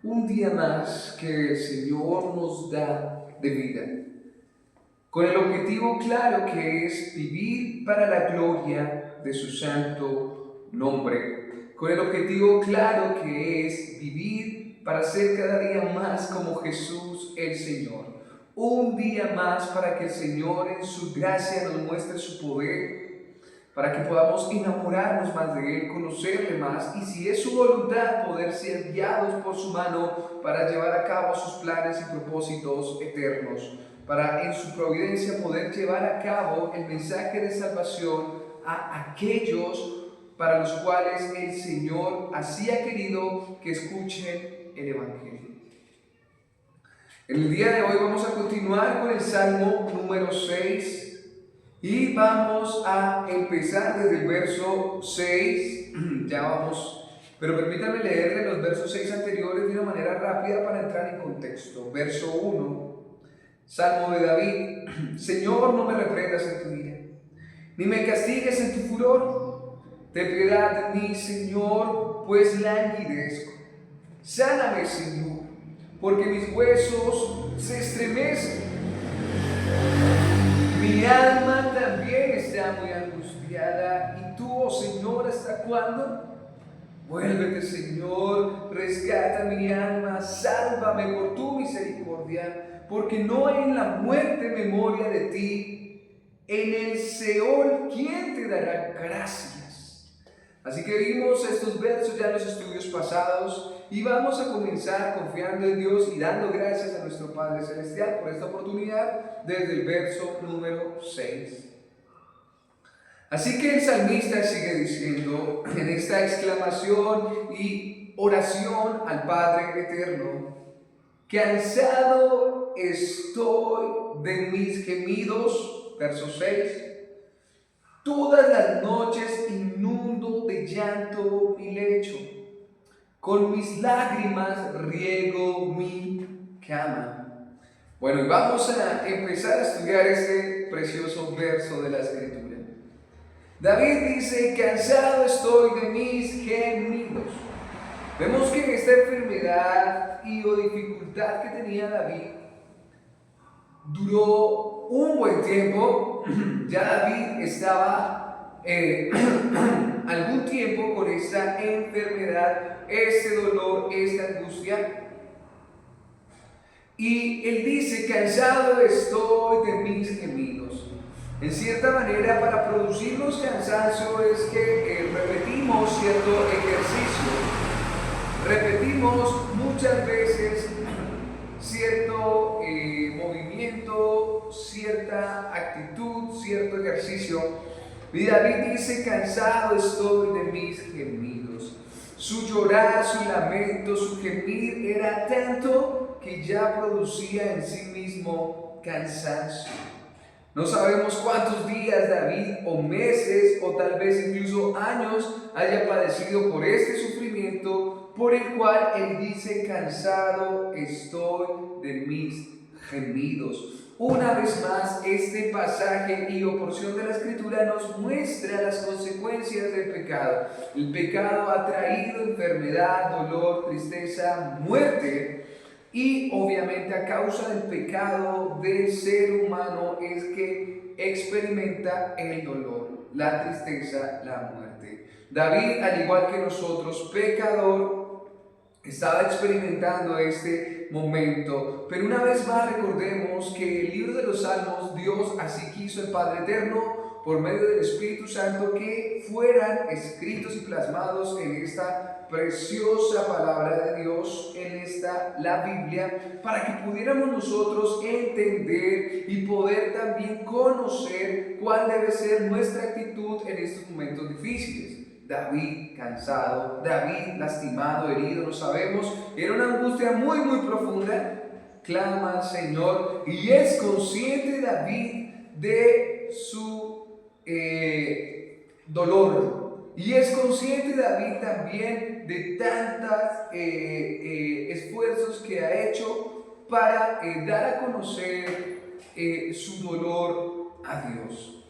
un día más que el Señor nos da de vida, con el objetivo claro que es vivir para la gloria de su santo nombre, con el objetivo claro que es vivir para ser cada día más como Jesús el Señor. Un día más para que el Señor en su gracia nos muestre su poder, para que podamos enamorarnos más de Él, conocerle más y, si es su voluntad, poder ser guiados por su mano para llevar a cabo sus planes y propósitos eternos, para en su providencia poder llevar a cabo el mensaje de salvación a aquellos para los cuales el Señor así ha querido que escuchen el Evangelio. En el día de hoy vamos a continuar con el Salmo número 6. Y vamos a empezar desde el verso 6, ya vamos, pero permítanme leerle los versos 6 anteriores de una manera rápida para entrar en contexto. Verso 1, Salmo de David: Señor, no me reprendas en tu ira, ni me castigues en tu furor. Ten piedad de mí, Señor, pues languidezco. Sáname, Señor, porque mis huesos se estremecen. Mi alma también está muy angustiada. ¿Y tú, oh Señor, hasta cuándo? Vuélvete, Señor, rescata mi alma, sálvame por tu misericordia, porque no hay en la muerte memoria de ti. En el Seol, ¿quién te dará gracias? Así que vimos estos versos ya en los estudios pasados y vamos a comenzar confiando en Dios y dando gracias a nuestro Padre Celestial por esta oportunidad desde el verso número 6. Así que el salmista sigue diciendo en esta exclamación y oración al Padre Eterno: cansado estoy de mis gemidos, verso 6. Todas las noches inundo de llanto mi lecho, con mis lágrimas riego mi cama. Bueno, y vamos a empezar a estudiar este precioso verso de la Escritura. David dice: cansado estoy de mis gemidos. Vemos que en esta enfermedad o dificultad que tenía David duró un buen tiempo. Ya David estaba algún tiempo con esta enfermedad, este dolor, esta angustia. Y él dice: cansado estoy de mis gemidos. En cierta manera, para producirnos cansancio es que repetimos cierto ejercicio, repetimos muchas veces cierto movimiento, cierta actitud, cierto ejercicio. Y David dice: cansado estoy de mis gemidos. Su llorar, su lamento, su gemir era tanto que ya producía en sí mismo cansancio. No sabemos cuántos días David, o meses, o tal vez incluso años, haya padecido por este sufrimiento, por el cual él dice: cansado estoy de mis gemidos. Una vez más, este pasaje y o porción de la Escritura nos muestra las consecuencias del pecado. El pecado ha traído enfermedad, dolor, tristeza, muerte. Y obviamente, a causa del pecado del ser humano es que experimenta el dolor, la tristeza, la muerte. David, al igual que nosotros, pecador, estaba experimentando este momento. Pero una vez más recordemos que el libro de los Salmos, Dios así quiso, el Padre Eterno, por medio del Espíritu Santo, que fueran escritos y plasmados en esta preciosa palabra de Dios, en la Biblia, para que pudiéramos nosotros entender y poder también conocer cuál debe ser nuestra actitud en estos momentos difíciles. David cansado, David lastimado, herido, no sabemos, era una angustia muy profunda. Clama al Señor y es consciente David de su dolor, y es consciente David también de tantos esfuerzos que ha hecho para dar a conocer su dolor a Dios.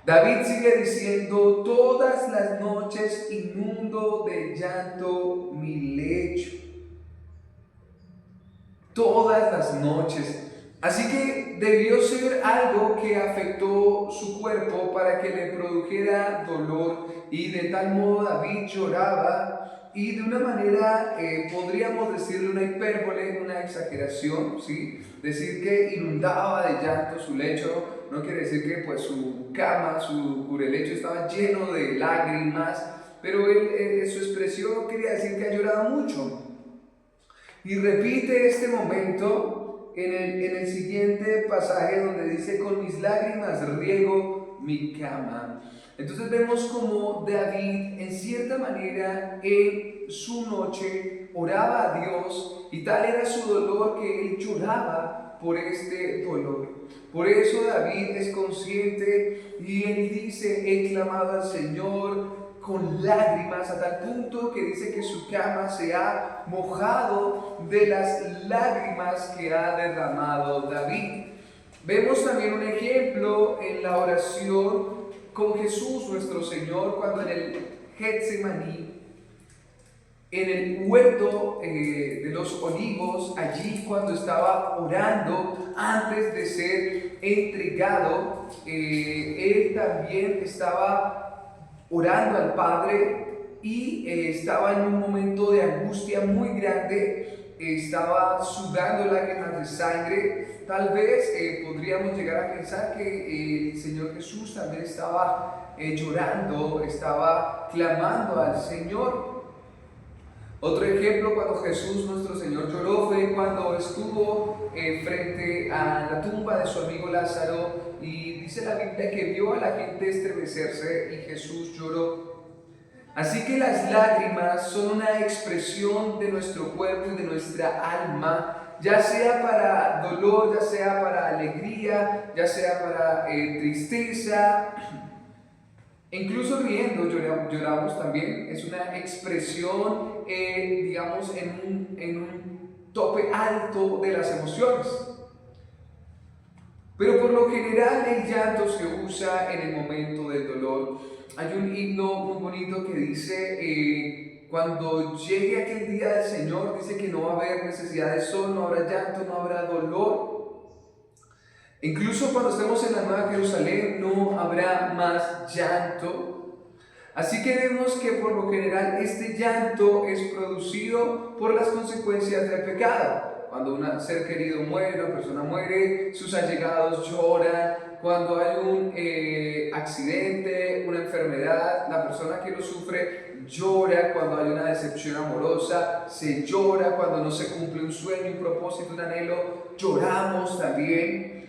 David sigue diciendo: todas las noches inundo de llanto mi lecho. Todas las noches. Así que debió ser algo que afectó su cuerpo para que le produjera dolor, y de tal modo David lloraba, y de una manera, podríamos decirle una hipérbole, una exageración, ¿sí? Decir que inundaba de llanto su lecho no quiere decir que pues su cama, su cubrelecho estaba lleno de lágrimas, pero su expresión quería decir que ha llorado mucho. Y repite este momento en el siguiente pasaje donde dice: con mis lágrimas riego mi cama. Entonces vemos como David, en cierta manera, en su noche oraba a Dios, y tal era su dolor que él lloraba por este dolor. Por eso David es consciente y él dice: he clamado al Señor con lágrimas, a tal punto que dice que su cama se ha mojado de las lágrimas que ha derramado David. Vemos también un ejemplo en la oración con Jesús nuestro Señor, cuando en el Getsemaní, en el huerto de los olivos, allí cuando estaba orando antes de ser entregado, él también estaba orando al Padre, y estaba en un momento de angustia muy grande, estaba sudando lágrimas de sangre. Tal vez podríamos llegar a pensar que el Señor Jesús también estaba llorando, estaba clamando al Señor. Otro ejemplo cuando Jesús nuestro Señor lloró fue cuando estuvo frente a la tumba de su amigo Lázaro, y dice la Biblia que vio a la gente estremecerse y Jesús lloró. Así que las lágrimas son una expresión de nuestro cuerpo y de nuestra alma, ya sea para dolor, ya sea para alegría, ya sea para tristeza. Incluso riendo lloramos también. Es una expresión, digamos, en un tope alto de las emociones. Pero por lo general el llanto se usa en el momento del dolor. Hay un himno muy bonito que dice: cuando llegue aquel día del Señor, dice que no va a haber necesidad de sol, no habrá llanto, no habrá dolor. Incluso cuando estemos en la Nueva Jerusalén no habrá más llanto. Así que vemos que por lo general este llanto es producido por las consecuencias del pecado. Cuando un ser querido muere, una persona muere, sus allegados lloran. Cuando hay un accidente, una enfermedad, la persona que lo sufre llora. Cuando hay una decepción amorosa, se llora. Cuando no se cumple un sueño, un propósito, un anhelo, lloramos también.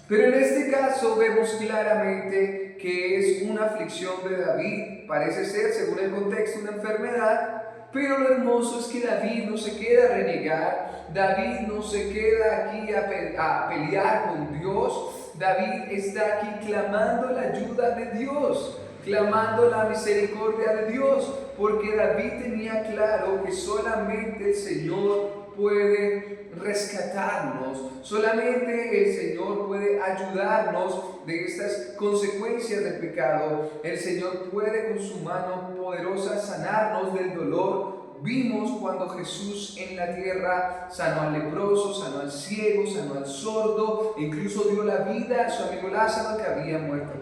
Pero en este caso vemos claramente que es una aflicción de David. Parece ser, según el contexto, una enfermedad. Pero lo hermoso es que David no se queda a renegar. David no se queda aquí a pelear con Dios. David está aquí clamando la ayuda de Dios, clamando la misericordia de Dios, porque David tenía claro que solamente el Señor puede rescatarnos, solamente el Señor puede ayudarnos de estas consecuencias del pecado. El Señor puede con su mano poderosa sanarnos del dolor. Vimos cuando Jesús en la tierra sanó al leproso, sanó al ciego, sanó al sordo, e incluso dio la vida a su amigo Lázaro que había muerto.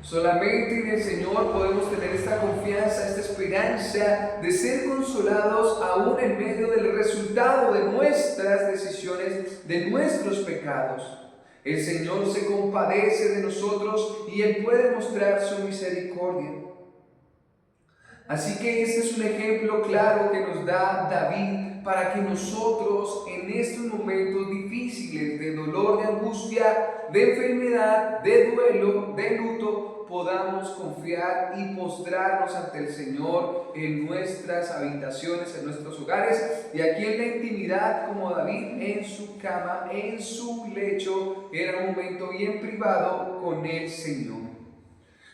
Solamente en el Señor podemos tener esta confianza, esta esperanza de ser consolados aún en medio del resultado de nuestras decisiones, de nuestros pecados. El Señor se compadece de nosotros y Él puede mostrar su misericordia. Así que este es un ejemplo claro que nos da David para que nosotros en estos momentos difíciles de dolor, de angustia, de enfermedad, de duelo, de luto, podamos confiar y postrarnos ante el Señor en nuestras habitaciones, en nuestros hogares, y aquí en la intimidad, como David en su cama, en su lecho, era un momento bien privado con el Señor.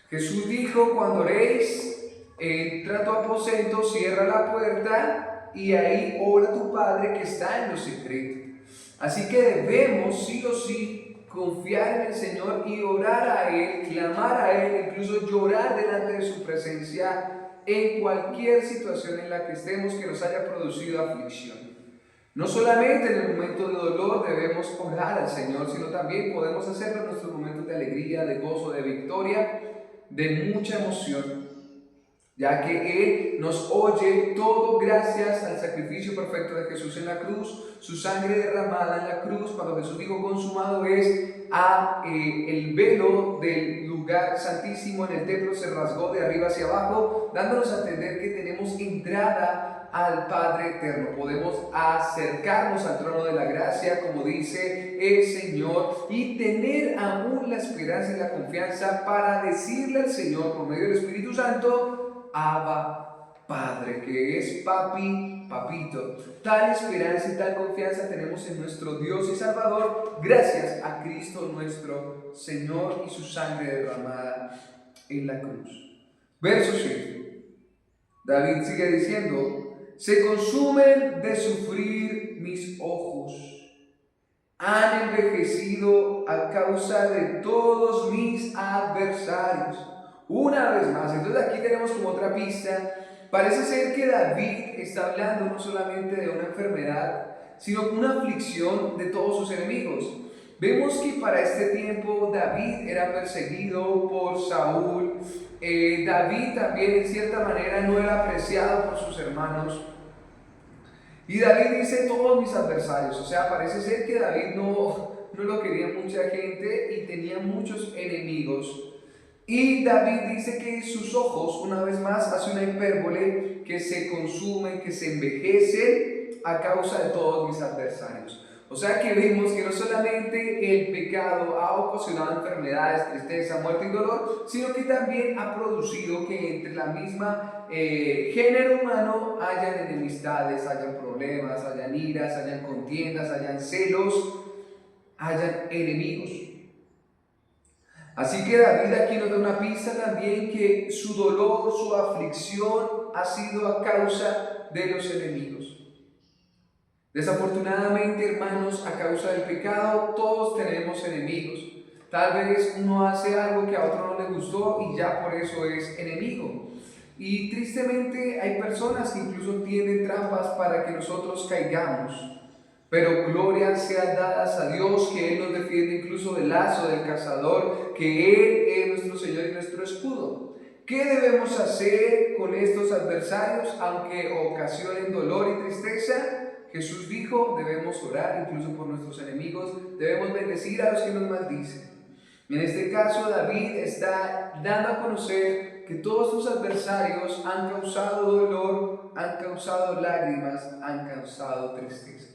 Jesús dijo: cuando oréis, entra a tu aposento, cierra la puerta y ahí ora tu Padre que está en lo secreto. Así que debemos sí o sí confiar en el Señor y orar a Él, clamar a Él, incluso llorar delante de su presencia en cualquier situación en la que estemos que nos haya producido aflicción. No solamente en el momento de dolor debemos orar al Señor, sino también podemos hacerlo en nuestros momentos de alegría, de gozo, de victoria, de mucha emoción, ya que Él nos oye todo gracias al sacrificio perfecto de Jesús en la cruz, su sangre derramada en la cruz. Cuando Jesús dijo consumado es, el velo del lugar santísimo en el templo se rasgó de arriba hacia abajo, dándonos a entender que tenemos entrada al Padre eterno. Podemos acercarnos al trono de la gracia, como dice el Señor, y tener aún la esperanza y la confianza para decirle al Señor por medio del Espíritu Santo: Abba Padre, que es papi, papito. Tal esperanza y tal confianza tenemos en nuestro Dios y Salvador gracias a Cristo nuestro Señor y su sangre derramada en la cruz. Verso 7. David sigue diciendo: se consumen de sufrir mis ojos, han envejecido a causa de todos mis adversarios. Una vez más, entonces aquí tenemos como otra pista. Parece ser que David está hablando no solamente de una enfermedad, sino una aflicción de todos sus enemigos. Vemos que para este tiempo David era perseguido por Saúl. David también en cierta manera no era apreciado por sus hermanos. Y David dice todos mis adversarios. O sea, parece ser que David no lo quería mucha gente y tenía muchos enemigos. Y David dice que sus ojos, una vez más, hace una hipérbole, que se consumen, que se envejecen a causa de todos mis adversarios. O sea que vemos que no solamente el pecado ha ocasionado enfermedades, tristeza, muerte y dolor, sino que también ha producido que entre la misma género humano hayan enemistades, hayan problemas, hayan iras, hayan contiendas, hayan celos, hayan enemigos. Así que David aquí nos da una pista también que su dolor, su aflicción ha sido a causa de los enemigos. Desafortunadamente, hermanos, a causa del pecado todos tenemos enemigos. Tal vez uno hace algo que a otro no le gustó y ya por eso es enemigo. Y tristemente hay personas que incluso tienden trampas para que nosotros caigamos. Pero gloria sea dadas a Dios, que Él nos defiende incluso del lazo del cazador, que Él es nuestro Señor y nuestro escudo. ¿Qué debemos hacer con estos adversarios, aunque ocasionen dolor y tristeza? Jesús dijo, debemos orar incluso por nuestros enemigos, debemos bendecir a los que nos maldicen. En este caso, David está dando a conocer que todos sus adversarios han causado dolor, han causado lágrimas, han causado tristeza.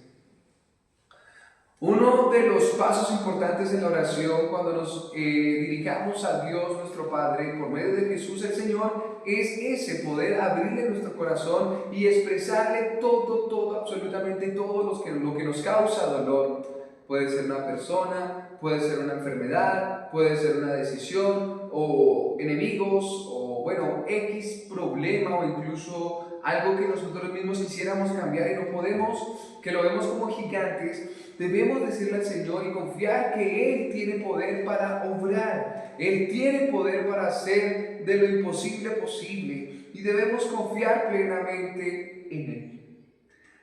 Uno de los pasos importantes en la oración cuando nos dirigamos a Dios nuestro Padre por medio de Jesús el Señor es ese, poder abrirle nuestro corazón y expresarle todo, absolutamente todo lo que nos causa dolor. Puede ser una persona, puede ser una enfermedad, puede ser una decisión o enemigos o bueno, X problema o incluso algo que nosotros mismos quisiéramos cambiar y no podemos, que lo vemos como gigantes. Debemos decirle al Señor y confiar que Él tiene poder para obrar. Él tiene poder para hacer de lo imposible posible. Y debemos confiar plenamente en Él.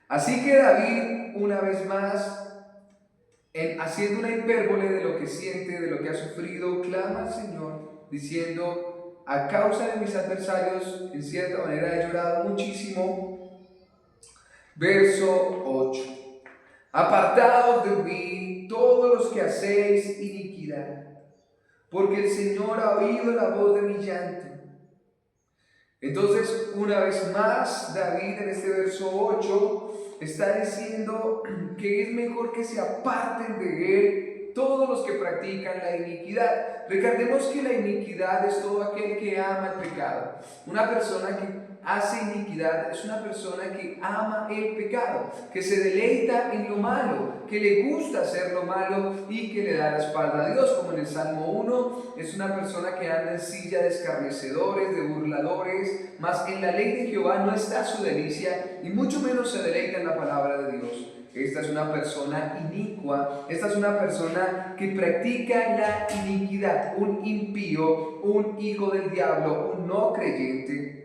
Así que David, una vez más, haciendo una hipérbole de lo que siente, de lo que ha sufrido, clama al Señor diciendo: a causa de mis adversarios, en cierta manera he llorado muchísimo. Verso 8. Apartaos de mí todos los que hacéis iniquidad, porque el Señor ha oído la voz de mi llanto. Entonces, una vez más, David en este verso 8 está diciendo que es mejor que se aparten de él todos los que practican la iniquidad. Recordemos que la iniquidad es todo aquel que ama el pecado. Una persona que hace iniquidad es una persona que ama el pecado, que se deleita en lo malo, que le gusta hacer lo malo y que le da la espalda a Dios, como en el Salmo 1, es una persona que anda en silla de escarnecedores, de burladores, mas en la ley de Jehová no está su delicia, y mucho menos se deleita en la palabra de Dios. Esta es una persona inicua, esta es una persona que practica la iniquidad, un impío, un hijo del diablo, un no creyente.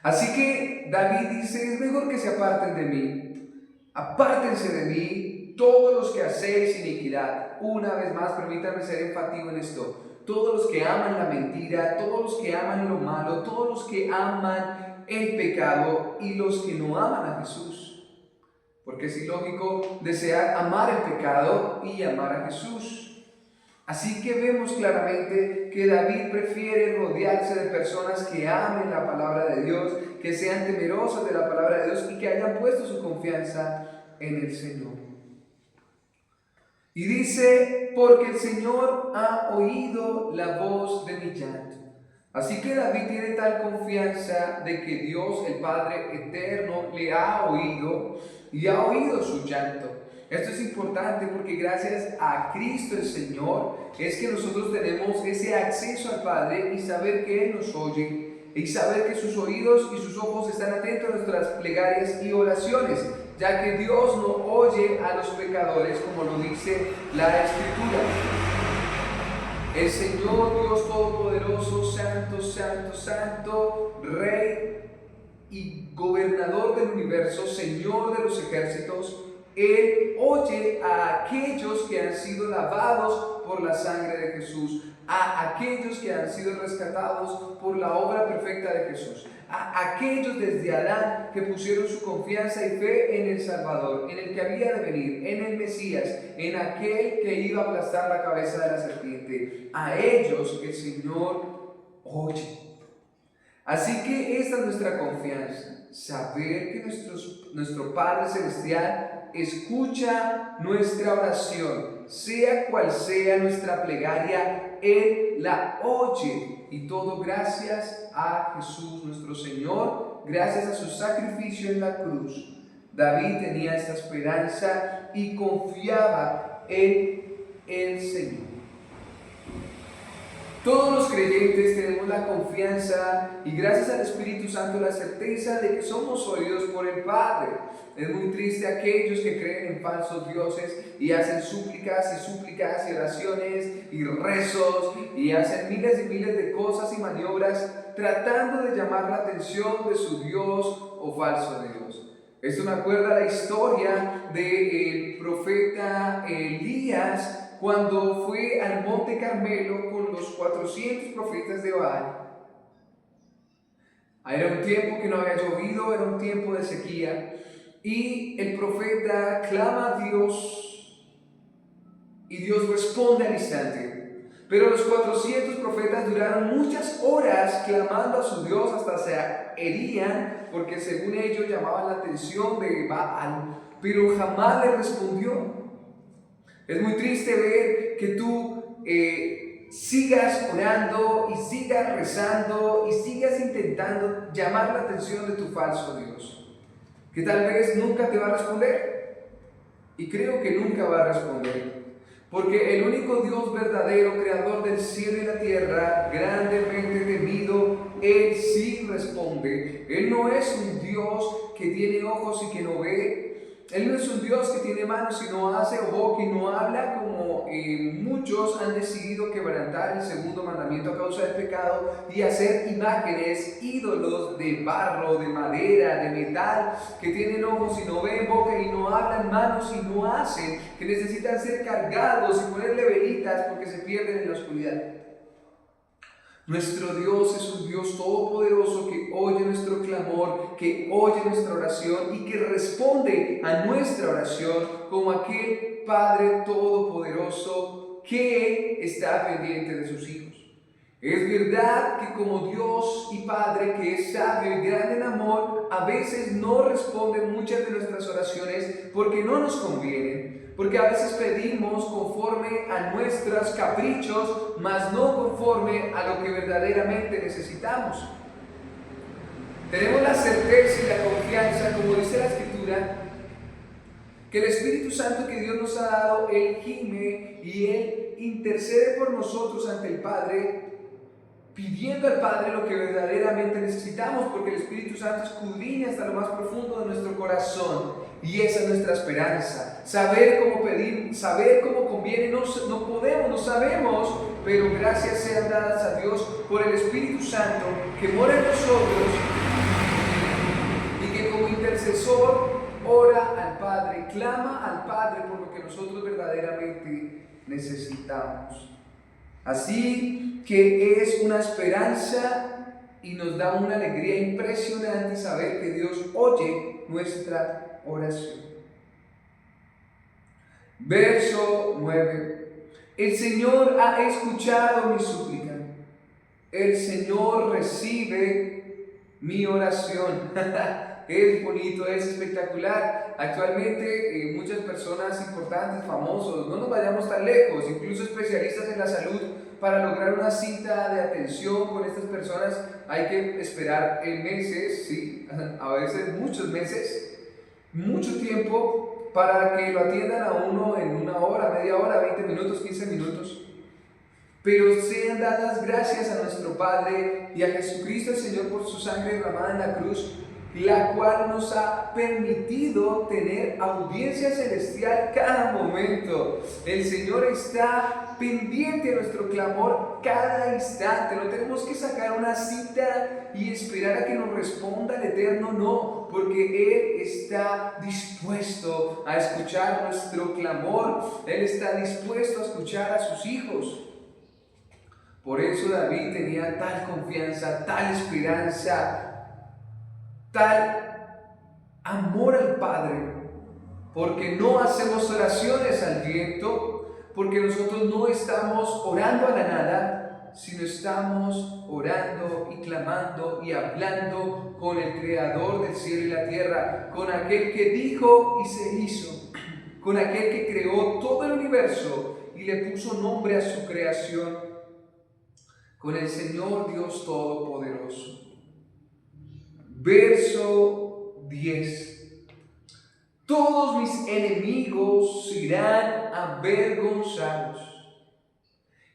Así que David dice, es mejor que se aparten de mí, apártense de mí todos los que hacéis iniquidad. Una vez más, permítanme ser enfático en esto, todos los que aman la mentira, todos los que aman lo malo, todos los que aman el pecado y los que no aman a Jesús. Porque es ilógico desear amar el pecado y amar a Jesús. Así que vemos claramente que David prefiere rodearse de personas que amen la palabra de Dios, que sean temerosas de la palabra de Dios y que hayan puesto su confianza en el Señor. Y dice, porque el Señor ha oído la voz de mi llanto. Así que David tiene tal confianza de que Dios, el Padre eterno, le ha oído y ha oído su llanto. Esto es importante porque gracias a Cristo el Señor es que nosotros tenemos ese acceso al Padre y saber que Él nos oye y saber que sus oídos y sus ojos están atentos a nuestras plegarias y oraciones, ya que Dios no oye a los pecadores como lo dice la Escritura. El Señor Dios Todopoderoso, Santo, Santo, Santo, Rey y Gobernador del universo, Señor de los ejércitos, Él oye a aquellos que han sido lavados por la sangre de Jesús, a aquellos que han sido rescatados por la obra perfecta de Jesús, a aquellos desde Adán que pusieron su confianza y fe en el Salvador, en el que había de venir, en el Mesías, en aquel que iba a aplastar la cabeza de la serpiente. A ellos el Señor oye. Así que esta es nuestra confianza, saber que nuestro Padre Celestial escucha nuestra oración, sea cual sea nuestra plegaria, Él la oye. Y todo gracias a Jesús nuestro Señor, gracias a su sacrificio en la cruz. David tenía esta esperanza y confiaba en el Señor. Todos los creyentes tenemos la confianza y gracias al Espíritu Santo la certeza de que somos oídos por el Padre. Es muy triste aquellos que creen en falsos dioses y hacen súplicas y oraciones y rezos y hacen miles y miles de cosas y maniobras tratando de llamar la atención de su Dios o falso Dios. Esto me acuerda la historia del profeta Elías cuando fue al Monte Carmelo con los 400 profetas de Baal. Era un tiempo que no había llovido, era un tiempo de sequía, y el profeta clama a Dios y Dios responde al instante. Pero los 400 profetas duraron muchas horas clamando a su Dios hasta se herían porque según ellos llamaban la atención de Baal, pero jamás le respondió. Es muy triste ver que tú sigas orando y sigas rezando y sigas intentando llamar la atención de tu falso Dios, que tal vez nunca te va a responder, y creo que nunca va a responder, porque el único Dios verdadero, creador del cielo y la tierra, grandemente temido, Él sí responde. Él no es un Dios que tiene ojos y que no ve. Él no es un Dios que tiene manos y no hace, o boca y no habla, como muchos han decidido quebrantar el segundo mandamiento a causa del pecado y hacer imágenes, ídolos de barro, de madera, de metal, que tienen ojos y no ven, boca y no hablan, manos y no hacen, que necesitan ser cargados y ponerle velitas porque se pierden en la oscuridad. Nuestro Dios es un Dios todopoderoso que oye nuestro clamor, que oye nuestra oración y que responde a nuestra oración como aquel Padre todopoderoso que está pendiente de sus hijos. Es verdad que como Dios y Padre que es sabio y grande en amor, a veces no responde muchas de nuestras oraciones porque no nos convienen, porque a veces pedimos conforme a nuestros caprichos, mas no conforme a lo que verdaderamente necesitamos. Tenemos la certeza y la confianza, como dice la Escritura, que el Espíritu Santo que Dios nos ha dado, Él gime y Él intercede por nosotros ante el Padre, pidiendo al Padre lo que verdaderamente necesitamos, porque el Espíritu Santo escudriña hasta lo más profundo de nuestro corazón, y esa es nuestra esperanza. Saber cómo pedir, saber cómo conviene, no podemos, no sabemos, pero gracias sean dadas a Dios por el Espíritu Santo que mora en nosotros y que como intercesor ora al Padre, clama al Padre por lo que nosotros verdaderamente necesitamos. Así que es una esperanza y nos da una alegría impresionante saber que Dios oye nuestra oración. Verso 9. El Señor ha escuchado mi súplica. El Señor recibe mi oración. Es bonito, es espectacular. Actualmente muchas personas importantes, famosos, no nos vayamos tan lejos, incluso especialistas en la salud, para lograr una cita de atención con estas personas hay que esperar meses, sí, a veces muchos meses, mucho tiempo para que lo atiendan a uno en una hora, media hora, 20 minutos, 15 minutos. Pero sean dadas gracias a nuestro Padre y a Jesucristo el Señor por su sangre derramada en la cruz, la cual nos ha permitido tener audiencia celestial cada momento. El Señor está pendiente de nuestro clamor cada instante. No tenemos que sacar una cita y esperar a que nos responda el Eterno, no, porque Él está dispuesto a escuchar nuestro clamor. Él está dispuesto a escuchar a sus hijos. Por eso David tenía tal confianza, tal esperanza, tal amor al Padre, porque no hacemos oraciones al viento, porque nosotros no estamos orando a la nada, sino estamos orando y clamando y hablando con el Creador del cielo y la tierra, con aquel que dijo y se hizo, con aquel que creó todo el universo y le puso nombre a su creación, con el Señor Dios Todopoderoso. Verso 10. Todos mis enemigos serán avergonzados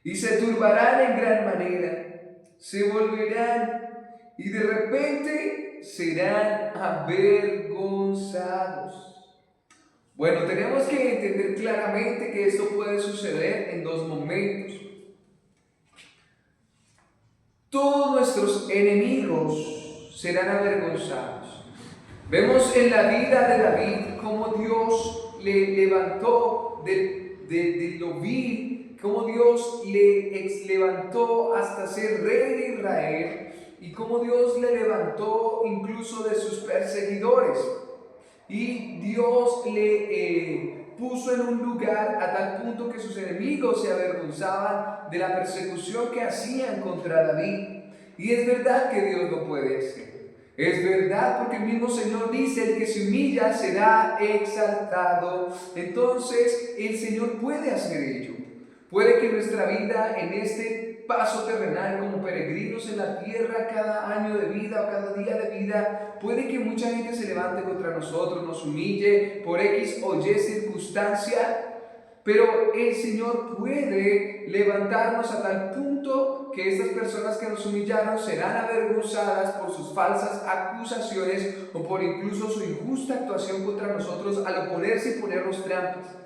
y se turbarán en gran manera, se volverán y de repente serán avergonzados. Bueno, tenemos que entender claramente que esto puede suceder en dos momentos. Todos nuestros enemigos serán avergonzados. Vemos en la vida de David cómo Dios le levantó de lo vil, cómo Dios le levantó hasta ser rey de Israel y cómo Dios le levantó incluso de sus perseguidores. Y Dios le puso en un lugar a tal punto que sus enemigos se avergonzaban de la persecución que hacían contra David. Y es verdad que Dios lo puede hacer. Es verdad porque el mismo Señor dice: el que se humilla será exaltado. Entonces el Señor puede hacer ello. Puede que nuestra vida en este paso terrenal como peregrinos en la tierra, cada año de vida o cada día de vida, puede que mucha gente se levante contra nosotros, nos humille por X o Y circunstancia, pero el Señor puede levantarnos a tal punto que estas personas que nos humillaron serán avergonzadas por sus falsas acusaciones o por incluso su injusta actuación contra nosotros al oponerse y ponernos trampas.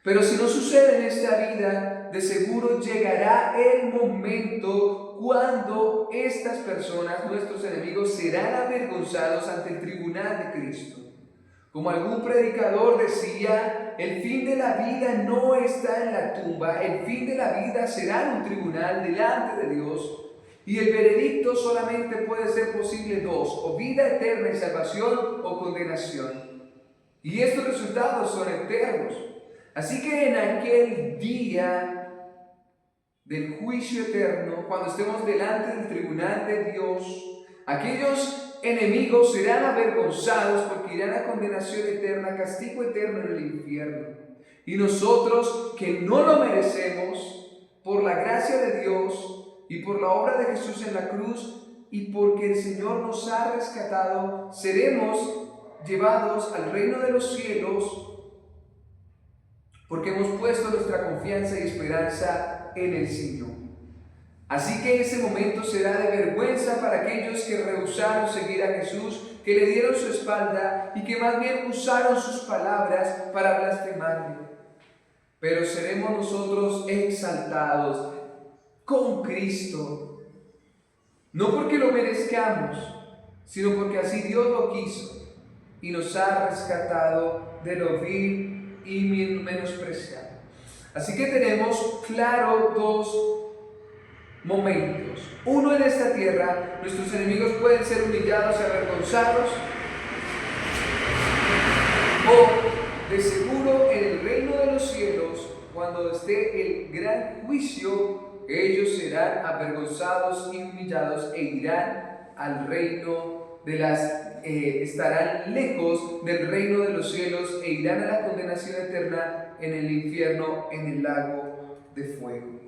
Pero si no sucede en esta vida, de seguro llegará el momento cuando estas personas, nuestros enemigos, serán avergonzados ante el tribunal de Cristo. Como algún predicador decía, el fin de la vida no está en la tumba, el fin de la vida será en un tribunal delante de Dios, y el veredicto solamente puede ser posible dos: o vida eterna y salvación, o condenación. Y estos resultados son eternos. Así que en aquel día del juicio eterno, cuando estemos delante del tribunal de Dios, aquellos enemigos serán avergonzados porque irán a condenación eterna, castigo eterno en el infierno. Y nosotros, que no lo merecemos, por la gracia de Dios y por la obra de Jesús en la cruz, y porque el Señor nos ha rescatado, seremos llevados al reino de los cielos, porque hemos puesto nuestra confianza y esperanza en el Señor. Así que ese momento será de vergüenza para aquellos que rehusaron seguir a Jesús, que le dieron su espalda y que más bien usaron sus palabras para blasfemarle. Pero seremos nosotros exaltados con Cristo, no porque lo merezcamos, sino porque así Dios lo quiso y nos ha rescatado de lo vil y menospreciado. Así que tenemos claro dos momentos. Uno, en esta tierra, nuestros enemigos pueden ser humillados y avergonzados, o de seguro en el reino de los cielos, cuando esté el gran juicio, ellos serán avergonzados y humillados e irán al reino de estarán lejos del reino de los cielos e irán a la condenación eterna en el infierno, en el lago de fuego.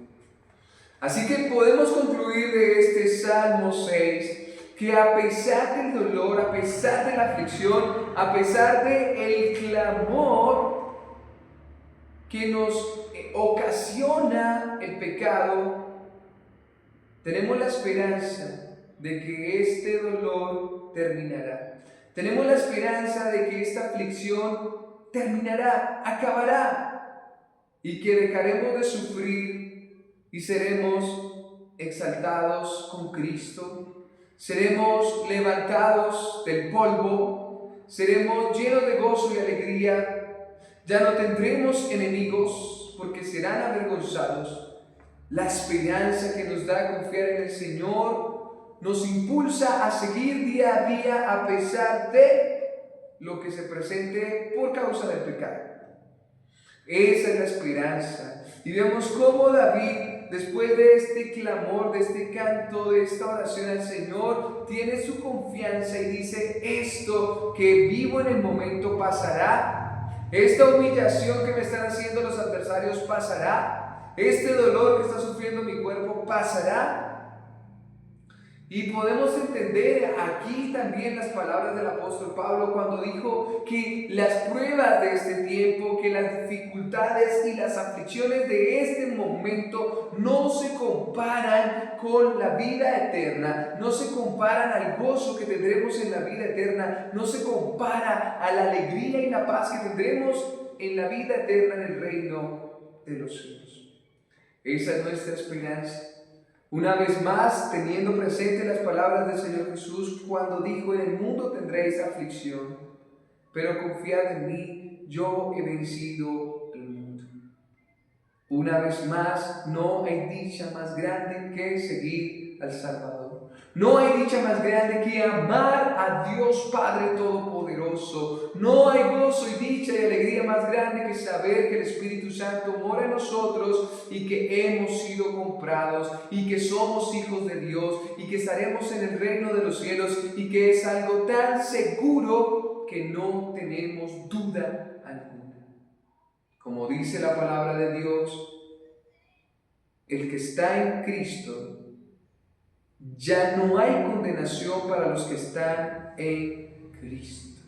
Así que podemos concluir de este Salmo 6 que a pesar del dolor, a pesar de la aflicción, a pesar del clamor que nos ocasiona el pecado, tenemos la esperanza de que este dolor terminará. Tenemos la esperanza de que esta aflicción terminará, acabará, y que dejaremos de sufrir y seremos exaltados con Cristo, seremos levantados del polvo, seremos llenos de gozo y alegría, ya no tendremos enemigos porque serán avergonzados. La esperanza que nos da confiar en el Señor nos impulsa a seguir día a día a pesar de lo que se presente por causa del pecado. Esa es la esperanza. Y vemos cómo David, después de este clamor, de este canto, de esta oración al Señor, tiene su confianza y dice: esto que vivo en el momento pasará, esta humillación que me están haciendo los adversarios pasará, este dolor que está sufriendo mi cuerpo pasará. Y podemos entender aquí también las palabras del apóstol Pablo cuando dijo que las pruebas de este tiempo, que las dificultades y las aflicciones de este momento no se comparan con la vida eterna, no se comparan al gozo que tendremos en la vida eterna, no se compara a la alegría y la paz que tendremos en la vida eterna en el reino de los cielos. Esa es nuestra esperanza. Una vez más, teniendo presente las palabras del Señor Jesús cuando dijo: en el mundo tendréis aflicción, pero confiad en mí, yo he vencido el mundo. Una vez más, no hay dicha más grande que seguir al Salvador. No hay dicha más grande que amar a Dios Padre Todopoderoso. No hay gozo y dicha y alegría más grande que saber que el Espíritu Santo mora en nosotros y que hemos sido comprados y que somos hijos de Dios y que estaremos en el reino de los cielos, y que es algo tan seguro que no tenemos duda alguna. Como dice la palabra de Dios, el que está en Cristo, ya no hay condenación para los que están en Cristo.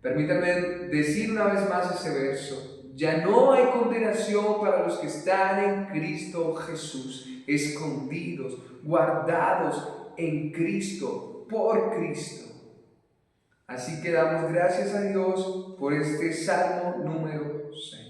Permítanme decir una vez más ese verso: ya no hay condenación para los que están en Cristo Jesús, escondidos, guardados en Cristo, por Cristo. Así que damos gracias a Dios por este Salmo número 6.